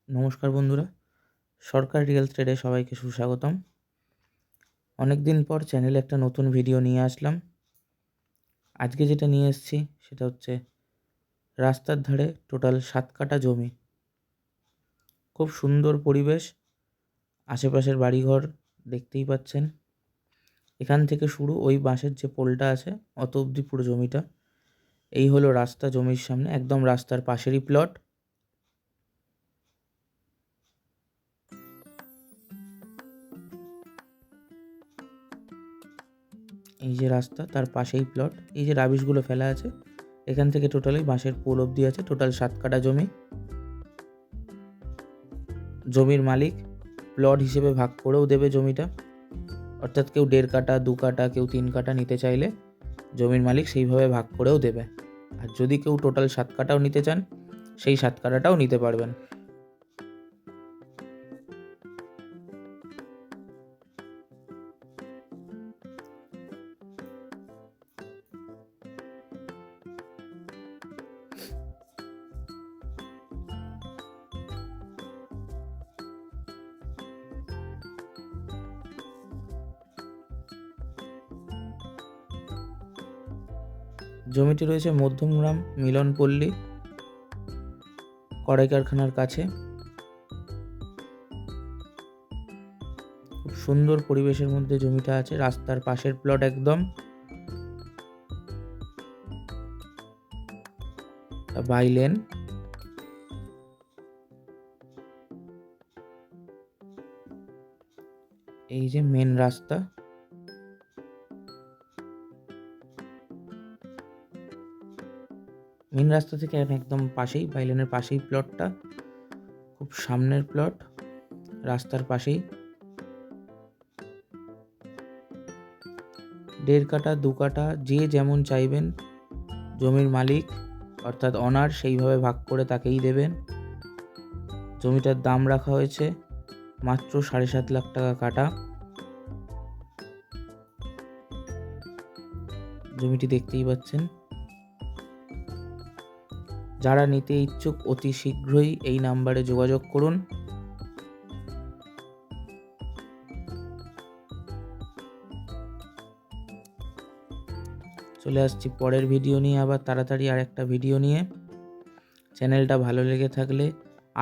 নমস্কার বন্ধুরা, সরকার রিয়েল এস্টেটে সবাইকে সুস্বাগতম। অনেক দিন পর চ্যানেলে একটা নতুন ভিডিও নিয়ে আসলাম। আজকে যেটা নিয়ে এসেছি সেটা হচ্ছে রাস্তার ধারে টোটাল 7 কাঠা জমি। খুব সুন্দর পরিবেশ, আশেপাশের বাড়িঘর দেখতেই পাচ্ছেন। এখান থেকে শুরু, ওই বাঁশের যে পোলটা আছে অত অবধি পুরো জমিটা। এই হলো রাস্তা, জমির সামনে একদম রাস্তার পাশেরই প্লট। এই যে রাস্তা, তার পাশেই প্লট। এই যে রাবিশগুলো ফেলা আছে, এখান থেকে টোটালি বাঁশের পোল অবধি আছে। টোটাল 7 কাঠা জমি। জমির মালিক প্লট হিসেবে ভাগ করেও দেবে জমিটা, অর্থাৎ কেউ 1.5 কাঠা 2 কাঠা কেউ 3 কাঠা নিতে চাইলে জমির মালিক সেইভাবে ভাগ করেও দেবে। আর যদি কেউ টোটাল 7 কাঠাও নিতে চান, সেই 7 কাঠাটাও নিতে পারবেন। জমিটি রয়েছে মধ্যমগ্রাম মিলনপল্লী কড়াই কারখানার কাছে। খুব সুন্দর পরিবেশের মধ্যে জমিটা আছে, রাস্তার পাশের প্লট একদম। By lane. এই যে মেন রাস্তা, মেন রাস্তা থেকে একদম পাশেই, বাই লেনের পাশেই প্লটটা। খুব সামনের প্লট, রাস্তার পাশেই। 1.5 কাঠা 2 কাঠা যে যেমন চাইবেন, জমির মালিক অর্থাৎ অনার সেইভাবে ভাগ করে তাকেই দেবেন। জমিটার দাম রাখা হয়েছে মাত্র 7.5 লাখ টাকা কাঠা। জমিটি দেখতেই পাচ্ছেন। যারা নিতে ইচ্ছুক অতি শীঘ্রই এই নাম্বারে যোগাযোগ করুন। চলে আসছি পরের ভিডিও নিয়ে, আবার তাড়াতাড়ি আর একটা ভিডিও নিয়ে। চ্যানেলটা ভালো লেগে থাকলে,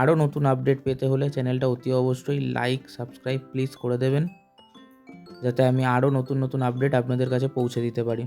আরও নতুন আপডেট পেতে হলে চ্যানেলটা অতি অবশ্যই লাইক সাবস্ক্রাইব প্লিজ করে দেবেন, যাতে আমি আরও নতুন নতুন আপডেট আপনাদের কাছে পৌঁছে দিতে পারি।